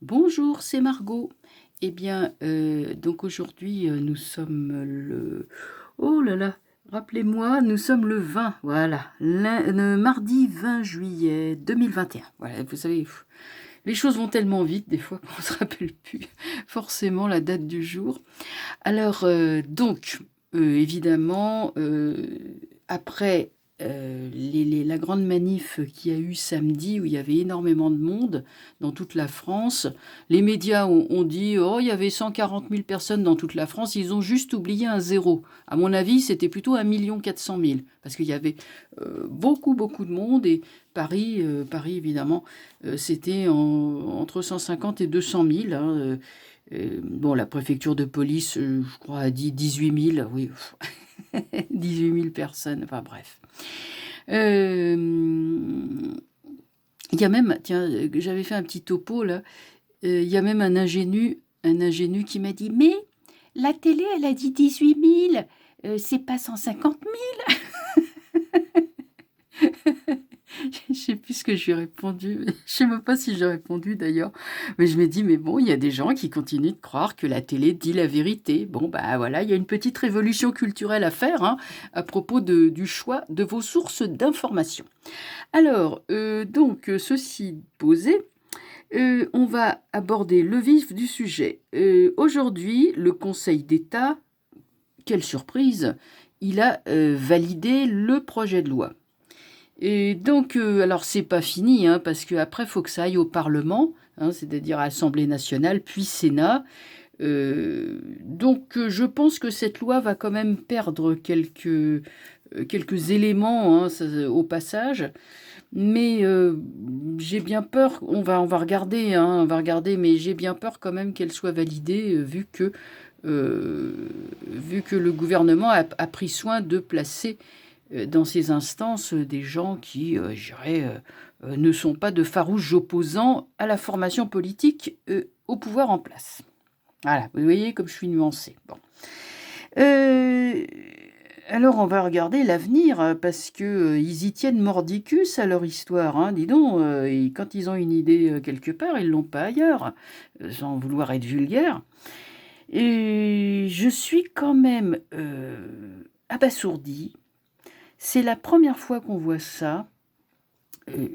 Bonjour, c'est Margot. Eh bien, donc aujourd'hui, nous sommes le... Oh là là, rappelez-moi, nous sommes le 20, voilà, le mardi 20 juillet 2021. Voilà, vous savez, les choses vont tellement vite des fois qu'on ne se rappelle plus forcément la date du jour. Alors, évidemment, après la grande manif qu'il y a eu samedi, où il y avait énormément de monde dans toute la France, les médias ont dit oh, il y avait 140 000 personnes dans toute la France, ils ont juste oublié un zéro. À mon avis, c'était plutôt 1 400 000, parce qu'il y avait beaucoup, beaucoup de monde, et Paris évidemment, c'était entre 150 et 200 000. Hein, bon, la préfecture de police, je crois, a dit 18 000, oui, 18 000 personnes, enfin bref. Il y a même, tiens, j'avais fait un petit topo là, il y a même un ingénu qui m'a dit, mais la télé, elle a dit 18 000, c'est pas 150 000. Je sais plus ce que je lui ai répondu. Je sais même pas si j'ai répondu d'ailleurs. Mais je me dis, mais bon, il y a des gens qui continuent de croire que la télé dit la vérité. Bon, bah voilà, il y a une petite révolution culturelle à faire, hein, à propos du choix de vos sources d'information. Alors, ceci posé, on va aborder le vif du sujet. Aujourd'hui, le Conseil d'État, quelle surprise, il a validé le projet de loi. Et donc, alors c'est pas fini, hein, parce qu'après, il faut que ça aille au Parlement, hein, c'est-à-dire à l'Assemblée nationale, puis Sénat. Je pense que cette loi va quand même perdre quelques éléments, hein, au passage. Mais j'ai bien peur, on va regarder, hein, on va regarder, mais j'ai bien peur quand même qu'elle soit validée, euh, vu que le gouvernement a pris soin de placer dans ces instances des gens qui, je dirais, ne sont pas de farouches opposants à la formation politique au pouvoir en place. Voilà, vous voyez comme je suis nuancée. Bon. Euh, alors on va regarder l'avenir, parce que ils y tiennent mordicus à leur histoire, hein, dis donc, et quand ils ont une idée quelque part, ils l'ont pas ailleurs, sans vouloir être vulgaire. Et je suis quand même abasourdie. C'est la première fois qu'on voit ça, euh,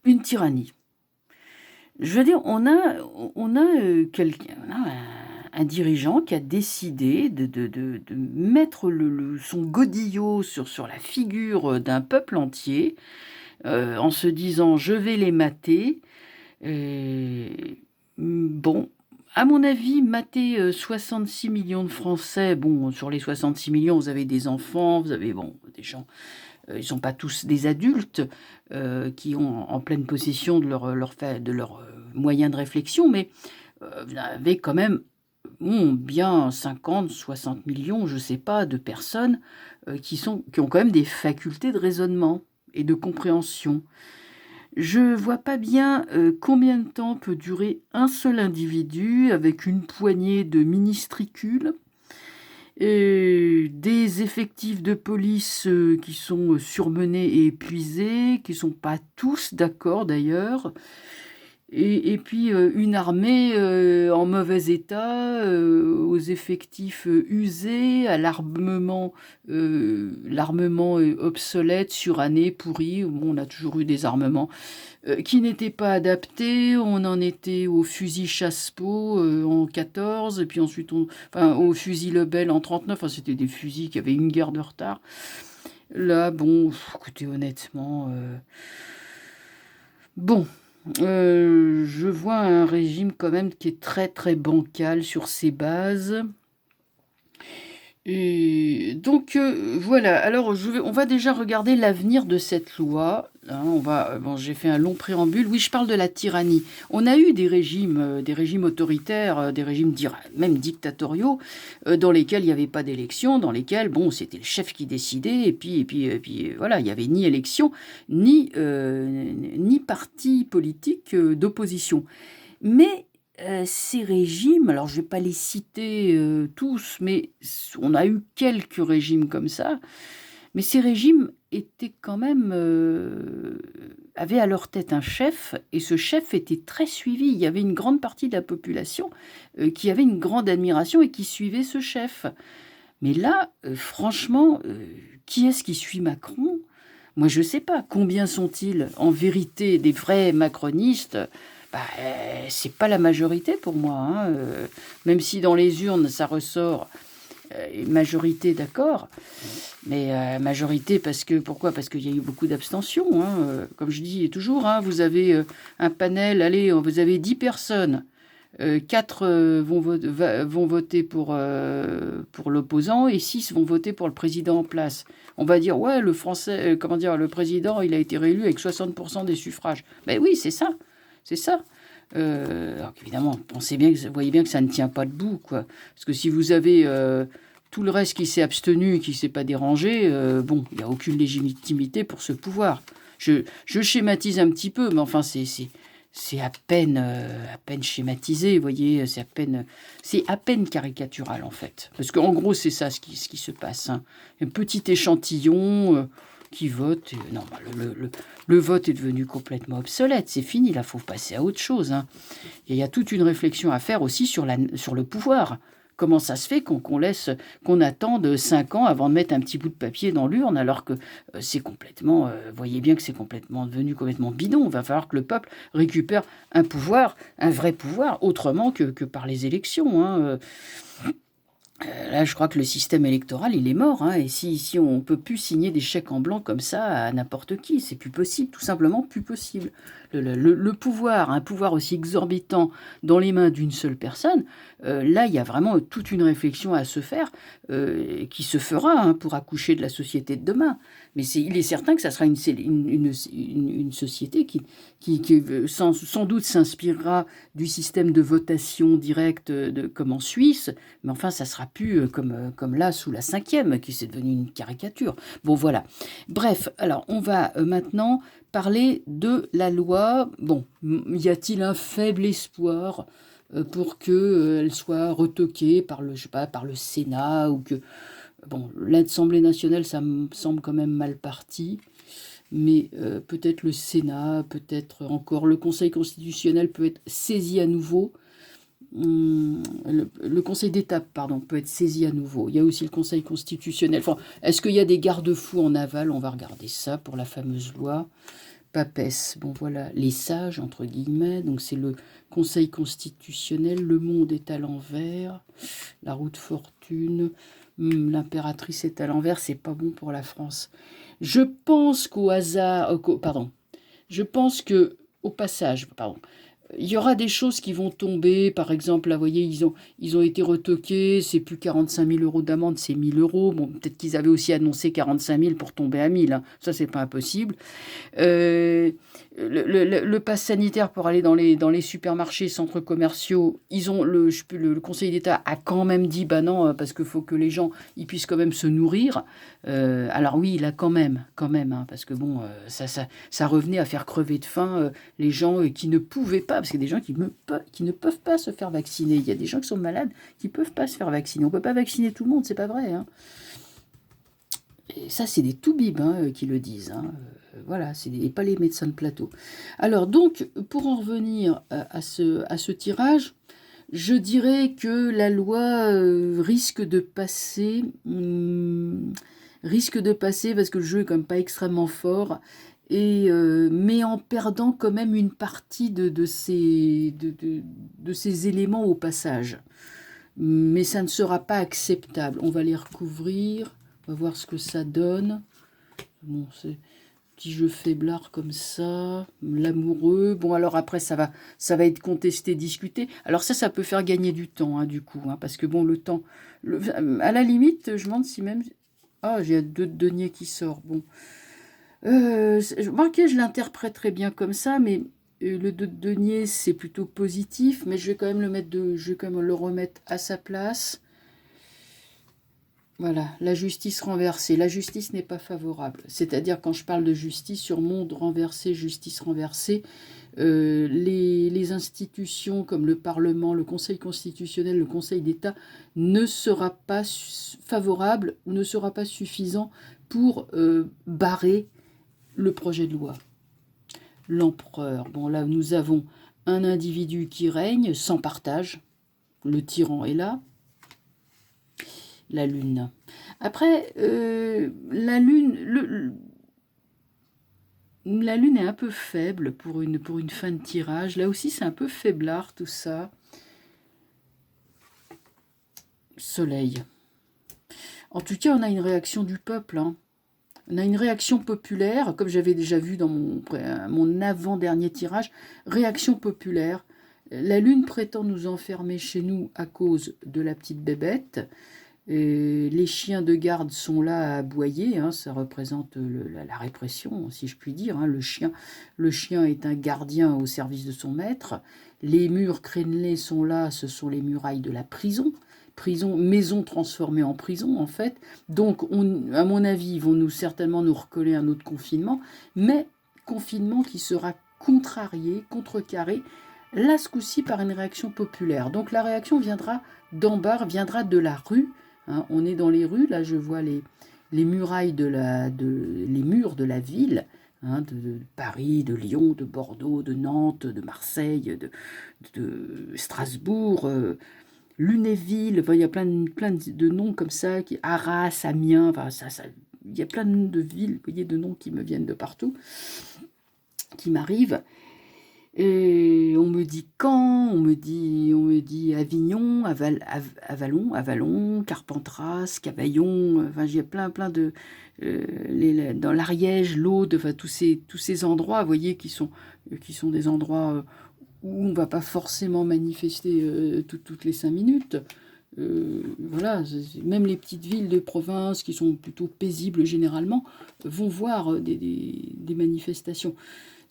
une tyrannie. Je veux dire, on a quelqu'un, on a un dirigeant qui a décidé de mettre son godillot sur la figure d'un peuple entier, en se disant je vais les mater. Euh, bon, à mon avis, mater 66 millions de Français, bon, sur les 66 millions, vous avez des enfants, vous avez bon, des gens, ils ne sont pas tous des adultes qui ont en pleine possession de leurs moyens de réflexion, mais vous avez quand même bien 50, 60 millions, je ne sais pas, de personnes qui ont quand même des facultés de raisonnement et de compréhension. Je ne vois pas bien combien de temps peut durer un seul individu avec une poignée de ministricules, et des effectifs de police qui sont surmenés et épuisés, qui ne sont pas tous d'accord d'ailleurs, et puis une armée en mauvais état, aux effectifs usés, à l'armement obsolète, suranné, pourri. Bon, on a toujours eu des armements qui n'étaient pas adaptés. On en était au fusil Chassepot en 14, et puis ensuite au fusil Lebel en 39. Enfin, c'était des fusils qui avaient une guerre de retard. Là, bon, écoutez, honnêtement, bon, je vois un régime quand même qui est très très bancal sur ses bases. Et donc voilà, alors on va déjà regarder l'avenir de cette loi, hein. Bon, j'ai fait un long préambule. Oui, je parle de la tyrannie. On a eu des régimes autoritaires, des régimes même dictatoriaux, dans lesquels il n'y avait pas d'élection, dans lesquels bon, c'était le chef qui décidait, et puis voilà, il n'y avait ni élection, ni parti politique d'opposition. Mais ces régimes, alors je ne vais pas les citer tous, mais on a eu quelques régimes comme ça, mais ces régimes étaient quand même avaient à leur tête un chef, et ce chef était très suivi. Il y avait une grande partie de la population qui avait une grande admiration et qui suivait ce chef. Mais là, franchement, qui est-ce qui suit Macron? Moi, je ne sais pas. Combien sont-ils en vérité des vrais macronistes? Bah, c'est pas la majorité pour moi, hein. Même si dans les urnes, ça ressort majorité, d'accord. Mais majorité pourquoi? Parce qu'il y a eu beaucoup d'abstention, hein. Comme je dis toujours, hein, vous avez un panel, allez, vous avez 10 personnes. 4 vont voter pour l'opposant et 6 vont voter pour le président en place. On va dire, ouais, le président, il a été réélu avec 60% des suffrages. Ben oui, c'est ça. C'est ça. Alors évidemment, voyez bien que ça ne tient pas debout, quoi. Parce que si vous avez tout le reste qui s'est abstenu, qui ne s'est pas dérangé, bon, il n'y a aucune légitimité pour ce pouvoir. Je schématise un petit peu, mais enfin, c'est à peine schématisé, vous voyez, c'est à peine caricatural, en fait. Parce qu'en gros, c'est ça ce qui se passe, hein. Un petit échantillon qui vote. Non, le vote est devenu complètement obsolète, c'est fini, là, il faut passer à autre chose, hein. Et il y a toute une réflexion à faire aussi sur le pouvoir. Comment ça se fait qu'on attende 5 ans avant de mettre un petit bout de papier dans l'urne, alors que c'est complètement, voyez bien que c'est devenu complètement bidon. Il va falloir que le peuple récupère un pouvoir, un vrai pouvoir, autrement que par les élections, hein. Là, je crois que le système électoral, il est mort, hein, et si on ne peut plus signer des chèques en blanc comme ça à n'importe qui, c'est plus possible, tout simplement plus possible. Le pouvoir, un pouvoir aussi exorbitant dans les mains d'une seule personne, là, il y a vraiment toute une réflexion à se faire, qui se fera, hein, pour accoucher de la société de demain. Mais il est certain que ça sera une société qui sans doute s'inspirera du système de votation directe comme en Suisse, mais enfin, ça sera plus comme là, sous la 5e, qui c'est devenu une caricature. Bon, voilà. Bref, alors, on va maintenant parler de la loi. Bon, y a-t-il un faible espoir pour qu'elle soit retoquée par le Sénat, ou que... Bon, l'Assemblée nationale, ça me semble quand même mal parti, mais peut-être le Sénat, peut-être encore le Conseil constitutionnel peut être saisi à nouveau. Le Conseil d'État, pardon, peut être saisi à nouveau. Il y a aussi le Conseil constitutionnel. Enfin, est-ce qu'il y a des garde-fous en aval? On va regarder ça pour la fameuse loi PAPES. Bon, voilà, les sages, entre guillemets. Donc, c'est le Conseil constitutionnel. Le monde est à l'envers. La roue de fortune. L'impératrice est à l'envers. C'est pas bon pour la France. Je pense qu'au hasard... pardon. Je pense que, au passage, pardon, il y aura des choses qui vont tomber. Par exemple, là, vous voyez, ils ont été retoqués. C'est plus 45 000 euros d'amende, c'est 1 000 euros. Bon, peut-être qu'ils avaient aussi annoncé 45 000 pour tomber à 1 000. Hein. Ça, c'est pas impossible. Le pass sanitaire pour aller dans les supermarchés, centres commerciaux, le Conseil d'État a quand même dit, bah non, parce qu'il faut que les gens ils puissent quand même se nourrir. Alors oui, il a quand même, hein, parce que bon, ça revenait à faire crever de faim les gens qui ne pouvaient pas, parce qu'il y a des gens qui ne peuvent pas se faire vacciner. Il y a des gens qui sont malades qui ne peuvent pas se faire vacciner. On ne peut pas vacciner tout le monde, c'est pas vrai, hein. Et ça, c'est des toubibs qui le disent, hein. Voilà, et pas les médecins de plateau. Alors donc, pour en revenir à ce tirage, je dirais que la loi risque de passer parce que le jeu est quand même pas extrêmement fort, mais en perdant quand même une partie de ces éléments au passage. Mais ça ne sera pas acceptable. On va les recouvrir, on va voir ce que ça donne. Bon, c'est petit jeu faiblard comme ça, l'amoureux. Bon, alors après, ça va être contesté, discuté. Alors ça peut faire gagner du temps, hein, du coup, hein, parce que bon, le temps... à la limite, je me demande si même... Ah, j'ai 2 deniers qui sort. Bon. Remarquez, je l'interpréterai bien comme ça, mais le 2 denier, c'est plutôt positif, mais je vais quand même le remettre à sa place. Voilà, la justice renversée. La justice n'est pas favorable. C'est-à-dire, quand je parle de justice, sur monde renversé, justice renversée, les institutions comme le Parlement, le Conseil constitutionnel, le Conseil d'État ne sera pas favorable, ne sera pas suffisant pour barrer le projet de loi. L'empereur. Bon, là, nous avons un individu qui règne sans partage. Le tyran est là. La lune. Après, la lune... La lune est un peu faible pour une fin de tirage. Là aussi, c'est un peu faiblard, tout ça. Soleil. En tout cas, on a une réaction du peuple. Hein. On a une réaction populaire, comme j'avais déjà vu dans mon avant-dernier tirage. Réaction populaire. La lune prétend nous enfermer chez nous à cause de la petite bébête. Les chiens de garde sont là à aboyer, hein, ça représente la répression, si je puis dire. Hein. Le chien est un gardien au service de son maître. Les murs crénelés sont là, ce sont les murailles de la prison. Maison transformée en prison, en fait. Donc, à mon avis, ils vont certainement nous recoller un autre confinement, mais confinement qui sera contrarié, contrecarré, là, ce coup-ci, par une réaction populaire. Donc, la réaction viendra d'en bas, viendra de la rue. Hein, on est dans les rues, là je vois les murailles les murs de la ville, hein, de Paris, de Lyon, de Bordeaux, de Nantes, de Marseille, de Strasbourg, Lunéville, enfin, il y a plein de noms comme ça, Arras, Amiens, enfin, il y a plein de villes, vous voyez, de noms qui me viennent de partout, qui m'arrivent. Et on me dit Caen, on me dit Avignon, Avalon, Carpentras, Cavaillon, enfin il y a plein de dans l'Ariège, l'Aude, enfin tous ces endroits, vous voyez, qui sont des endroits où on ne va pas forcément manifester toutes les 5 minutes. Voilà, même les petites villes de province qui sont plutôt paisibles généralement vont voir des manifestations.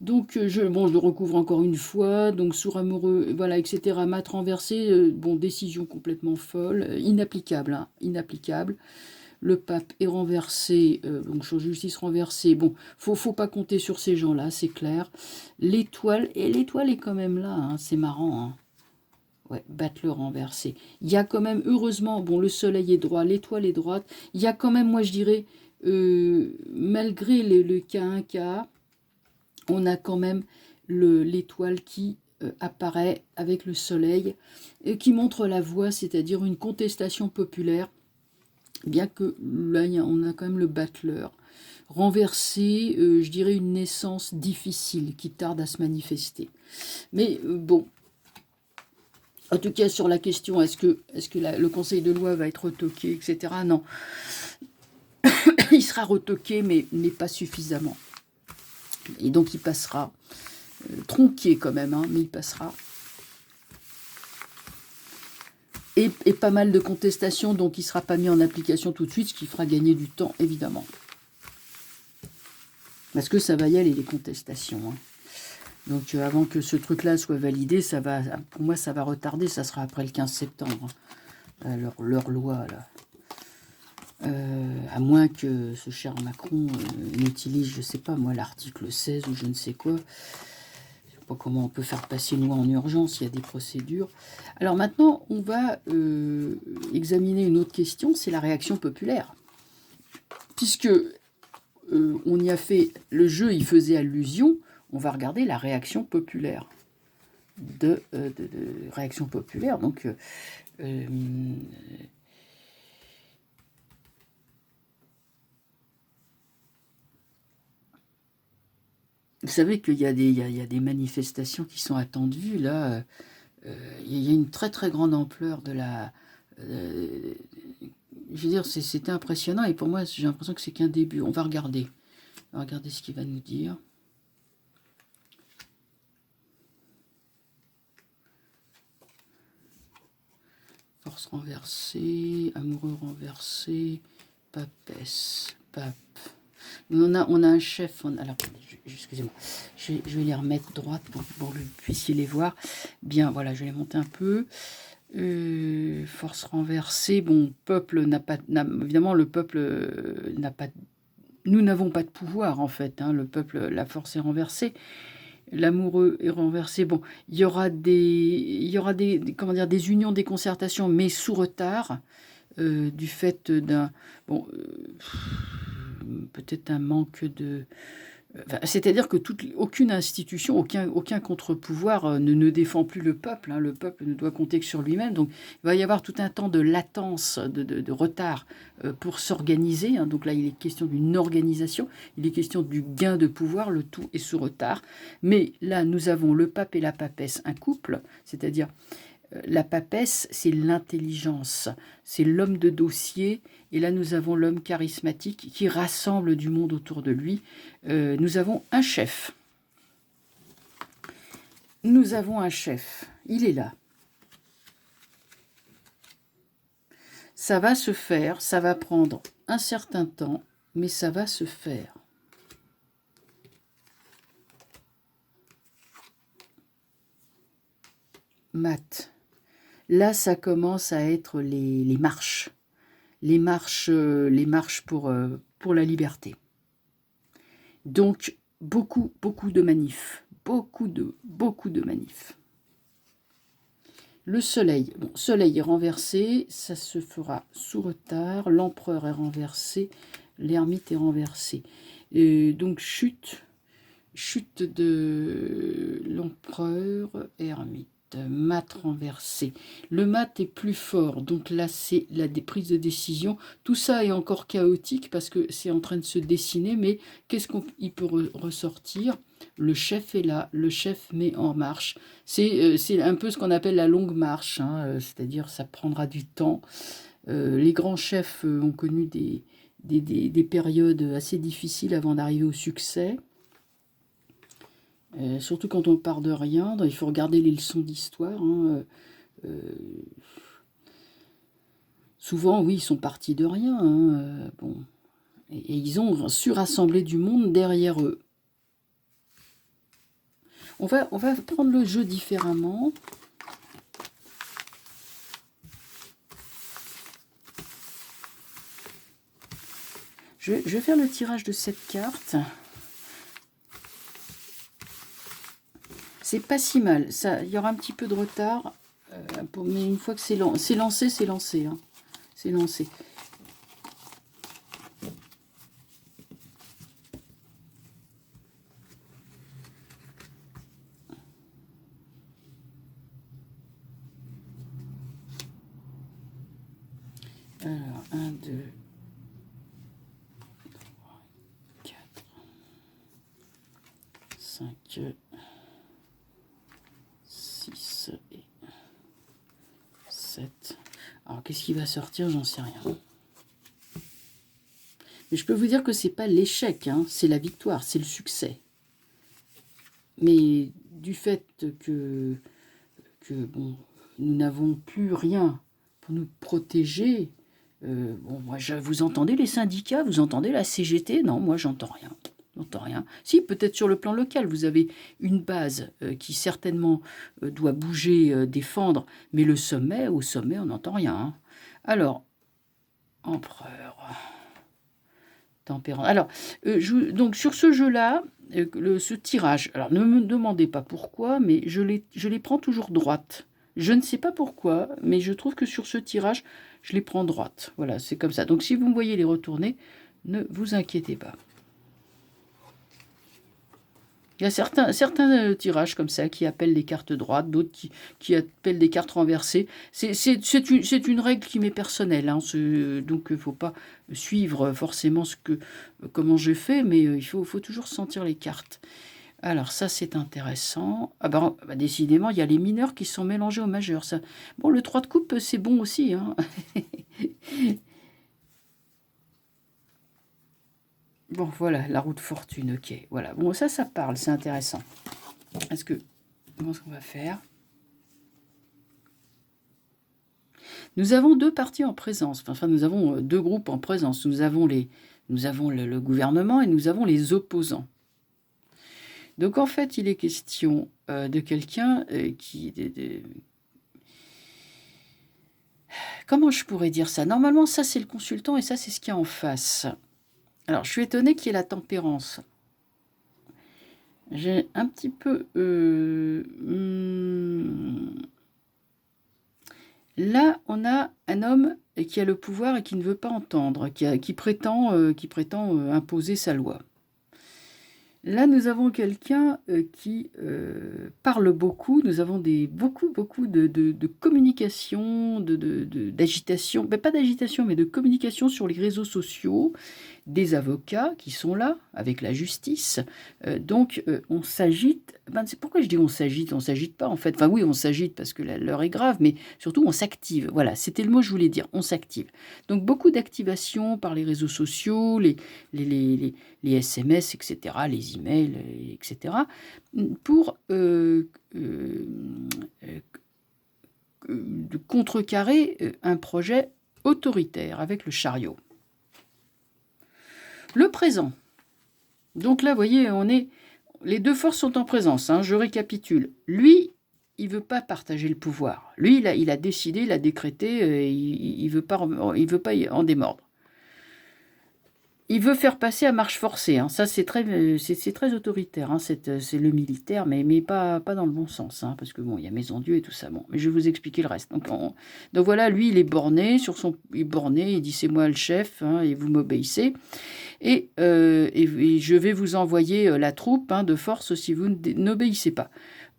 Donc, je le recouvre encore une fois, donc sourd amoureux, voilà, etc. Mat renversé, bon, décision complètement folle, inapplicable, hein, inapplicable. Le pape est renversé, donc sur justice renversée, bon, faut pas compter sur ces gens-là, c'est clair. L'étoile est quand même là, hein, c'est marrant, hein. Ouais, battre le renversé. Il y a quand même, heureusement, bon, le soleil est droit, l'étoile est droite, il y a quand même, moi je dirais, malgré le K1K, on a quand même l'étoile qui apparaît avec le soleil et qui montre la voie, c'est-à-dire une contestation populaire, bien que là, on a quand même le battleur. Renversé, je dirais une naissance difficile qui tarde à se manifester. Mais bon, en tout cas sur la question, est-ce que le Conseil de loi va être retoqué, etc. Non. Il sera retoqué, mais pas suffisamment. Et donc il passera. Tronqué quand même, hein, mais il passera. Et pas mal de contestations, donc il ne sera pas mis en application tout de suite, ce qui fera gagner du temps, évidemment. Parce que ça va y aller, les contestations. Hein. Donc avant que ce truc-là soit validé, pour moi, ça va retarder, ça sera après le 15 septembre. Hein. Leur loi, là. À moins que ce cher Macron n'utilise, je ne sais pas moi, l'article 16 ou je ne sais quoi. Pas comment on peut faire passer une loi en urgence, il y a des procédures. Alors maintenant, on va examiner une autre question, c'est la réaction populaire. Puisque on y a fait, le jeu y faisait allusion, on va regarder la réaction populaire. De réaction populaire, donc... vous savez qu'il y a des manifestations qui sont attendues, là. Il y a une très très grande ampleur de la... je veux dire, c'était impressionnant, et pour moi, j'ai l'impression que c'est qu'un début. On va regarder ce qu'il va nous dire. Force renversée, amoureux renversé, papesse, pape... On a un chef, alors, excusez-moi, je vais les remettre droite pour que vous puissiez les voir. Bien, voilà, je vais les monter un peu. Force renversée, bon, peuple évidemment, le peuple n'a pas, nous n'avons pas de pouvoir, en fait, hein, le peuple, la force est renversée. L'amoureux est renversé. Bon, il y aura des comment dire, des unions, des concertations, mais sous retard, du fait d'un... Bon... peut-être un manque de... C'est-à-dire que aucune institution, aucun contre-pouvoir ne défend plus le peuple. Hein. Le peuple ne doit compter que sur lui-même. Donc, il va y avoir tout un temps de latence, de retard pour s'organiser. Hein. Donc là, il est question d'une organisation. Il est question du gain de pouvoir. Le tout est sous retard. Mais là, nous avons le pape et la papesse, un couple. C'est-à-dire, la papesse, c'est l'intelligence. C'est l'homme de dossier. Et là, nous avons l'homme charismatique qui rassemble du monde autour de lui. Nous avons un chef. Nous avons un chef. Il est là. Ça va se faire. Ça va prendre un certain temps, mais ça va se faire. Mat. Là, ça commence à être les marches. Les marches pour la liberté. Donc, beaucoup de manifs. Beaucoup de manifs. Le soleil. Bon, soleil est renversé. Ça se fera sous retard. L'empereur est renversé. L'ermite est renversé. Donc, chute de l'empereur, ermite. Mat renversé. Le mat est plus fort, donc là c'est la prise de décision. Tout ça est encore chaotique parce que c'est en train de se dessiner, mais qu'est-ce qu'il peut ressortir? Le chef est là, le chef met en marche. C'est un peu ce qu'on appelle la longue marche, hein, c'est-à-dire ça prendra du temps. Les grands chefs ont connu des périodes assez difficiles avant d'arriver au succès. Surtout quand on part de rien, il faut regarder les leçons d'histoire. Hein. Souvent, oui, ils sont partis de rien. Hein. Bon. Et ils ont su rassembler du monde derrière eux. On va prendre le jeu différemment. Je vais faire le tirage de cette carte. C'est pas si mal. Il y aura un petit peu de retard. Mais une fois que c'est lancé, c'est lancé. Hein. C'est lancé. Alors, 1, 2, 3, 4, 5, 6 et 7. Alors, qu'est-ce qui va sortir? J'en sais rien. Mais je peux vous dire que c'est pas l'échec, hein, c'est la victoire, c'est le succès. Mais du fait que bon, nous n'avons plus rien pour nous protéger, bon, moi, vous entendez les syndicats, vous entendez la CGT? Non, moi, j'entends rien. J'entends rien. Si, peut-être sur le plan local, vous avez une base qui certainement doit bouger, défendre, mais au sommet, on n'entend rien. Hein. Alors, empereur, tempérance. Alors, donc sur ce jeu-là, ce tirage, alors ne me demandez pas pourquoi, mais je les prends toujours droites. Je ne sais pas pourquoi, mais je trouve que sur ce tirage, je les prends droites. Voilà, c'est comme ça. Donc si vous me voyez les retourner, ne vous inquiétez pas. Il y a certains tirages comme ça qui appellent des cartes droites, d'autres qui appellent des cartes renversées. C'est une règle qui m'est personnelle, hein, donc il ne faut pas suivre forcément comment je fais, mais il faut toujours sentir les cartes. Alors ça c'est intéressant. Ah bah, décidément, il y a les mineurs qui sont mélangés aux majeurs. Ça. Bon, le 3 de coupe, c'est bon aussi. Hein. Bon, voilà, la roue de fortune, ok. Voilà, bon, ça parle, c'est intéressant. Comment est-ce qu'on va faire? Nous avons deux partis en présence. Enfin, nous avons deux groupes en présence. Nous avons le gouvernement et nous avons les opposants. Donc, en fait, il est question de quelqu'un qui... Comment je pourrais dire ça? Normalement, ça, c'est le consultant et ça, c'est ce qu'il y a en face. Alors, je suis étonnée qu'il y ait la tempérance. J'ai un petit peu... Là, on a un homme qui a le pouvoir et qui ne veut pas entendre, qui prétend imposer sa loi. Là, nous avons quelqu'un qui parle beaucoup. Nous avons beaucoup de communication, d'agitation, ben, pas d'agitation, mais de communication sur les réseaux sociaux, des avocats qui sont là avec la justice. Donc, on s'agite. Ben, c'est pourquoi je dis on s'agite. On s'agite pas, en fait. Enfin, oui, on s'agite parce que l'heure est grave, mais surtout, on s'active. Voilà, c'était le mot que je voulais dire. On s'active. Donc, beaucoup d'activation par les réseaux sociaux, les SMS, etc., les emails, etc., pour de contrecarrer un projet autoritaire avec le chariot. Le présent. Donc là, vous voyez, les deux forces sont en présence. Hein, je récapitule. Lui, il ne veut pas partager le pouvoir. Lui, il a décidé, il a décrété, il ne veut pas en démordre. Il veut faire passer à marche forcée. Hein. Ça, c'est très autoritaire. Hein. C'est le militaire, mais pas dans le bon sens. Hein, parce que bon, il y a Maison Dieu et tout ça. Bon, mais je vais vous expliquer le reste. Donc voilà, lui, il est borné. Il est borné. Il dit c'est moi le chef hein, et vous m'obéissez. Et je vais vous envoyer la troupe hein, de force si vous n'obéissez pas.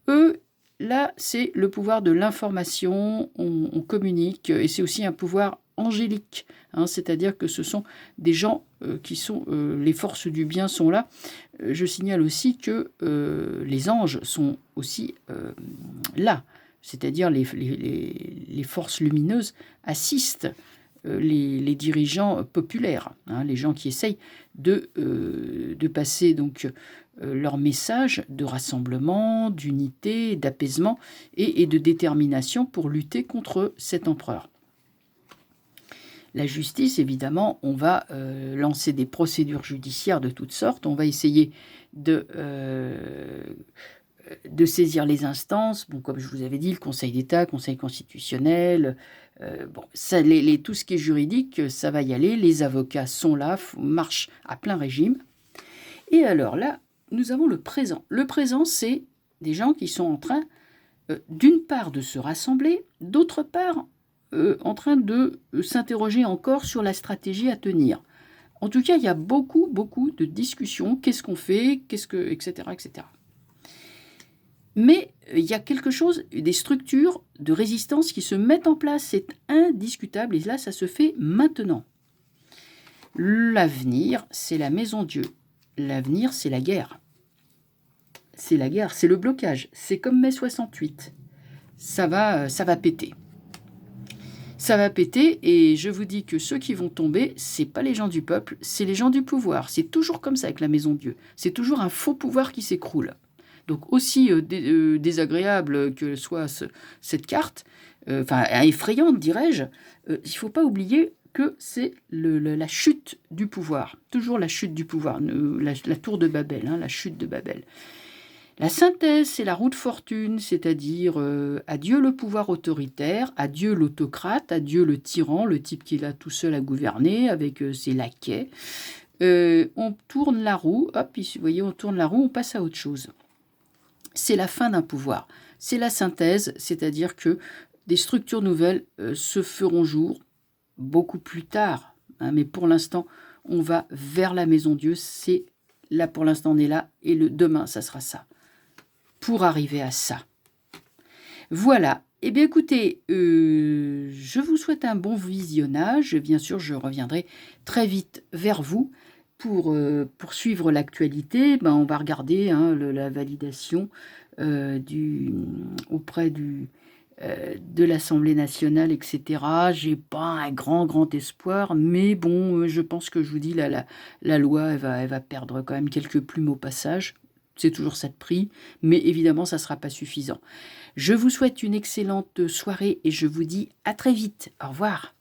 Eux, là, c'est le pouvoir de l'information. On communique et c'est aussi un pouvoir angélique, hein, c'est-à-dire que ce sont des gens qui sont, les forces du bien sont là. Je signale aussi que les anges sont aussi là, c'est-à-dire les forces lumineuses assistent les dirigeants populaires, hein, les gens qui essayent de passer donc leur message de rassemblement, d'unité, d'apaisement et de détermination pour lutter contre cet empereur. La justice, évidemment, on va lancer des procédures judiciaires de toutes sortes. On va essayer de saisir les instances. Bon, comme je vous avais dit, le Conseil d'État, Conseil constitutionnel, bon, ça, tout ce qui est juridique, ça va y aller. Les avocats sont là, marchent à plein régime. Et alors là, nous avons le présent. Le présent, c'est des gens qui sont en train, d'une part, de se rassembler, d'autre part, en train de s'interroger encore sur la stratégie à tenir. En tout cas, il y a beaucoup de discussions. Qu'est-ce qu'on fait, etc., etc. Mais il y a quelque chose, des structures de résistance qui se mettent en place. C'est indiscutable. Et là, ça se fait maintenant. L'avenir, c'est la Maison Dieu. L'avenir, c'est la guerre. C'est la guerre, c'est le blocage. C'est comme mai 68. Ça va péter. Ça va péter et je vous dis que ceux qui vont tomber, c'est pas les gens du peuple, c'est les gens du pouvoir. C'est toujours comme ça avec la Maison Dieu. C'est toujours un faux pouvoir qui s'écroule. Donc aussi désagréable que soit cette carte, enfin effrayante dirais-je, il ne faut pas oublier que c'est la chute du pouvoir. Toujours la chute du pouvoir, la tour de Babel, hein, la chute de Babel. La synthèse, c'est la roue de fortune, c'est-à-dire adieu le pouvoir autoritaire, adieu l'autocrate, adieu le tyran, le type qui est là tout seul à gouverner avec ses laquais. On tourne la roue, hop, vous voyez, on tourne la roue, on passe à autre chose. C'est la fin d'un pouvoir. C'est la synthèse, c'est-à-dire que des structures nouvelles se feront jour beaucoup plus tard. Hein, mais pour l'instant, on va vers la Maison Dieu. C'est là, pour l'instant, on est là. Et demain, ça sera ça. Pour arriver à ça. Voilà. Eh bien, écoutez, je vous souhaite un bon visionnage. Bien sûr, je reviendrai très vite vers vous pour suivre l'actualité. Ben, on va regarder hein, la validation auprès de l'Assemblée nationale, etc. J'ai pas un grand espoir, mais bon, je pense que je vous dis, la loi, elle va perdre quand même quelques plumes au passage. C'est toujours ça de prix, mais évidemment, ça ne sera pas suffisant. Je vous souhaite une excellente soirée et je vous dis à très vite. Au revoir.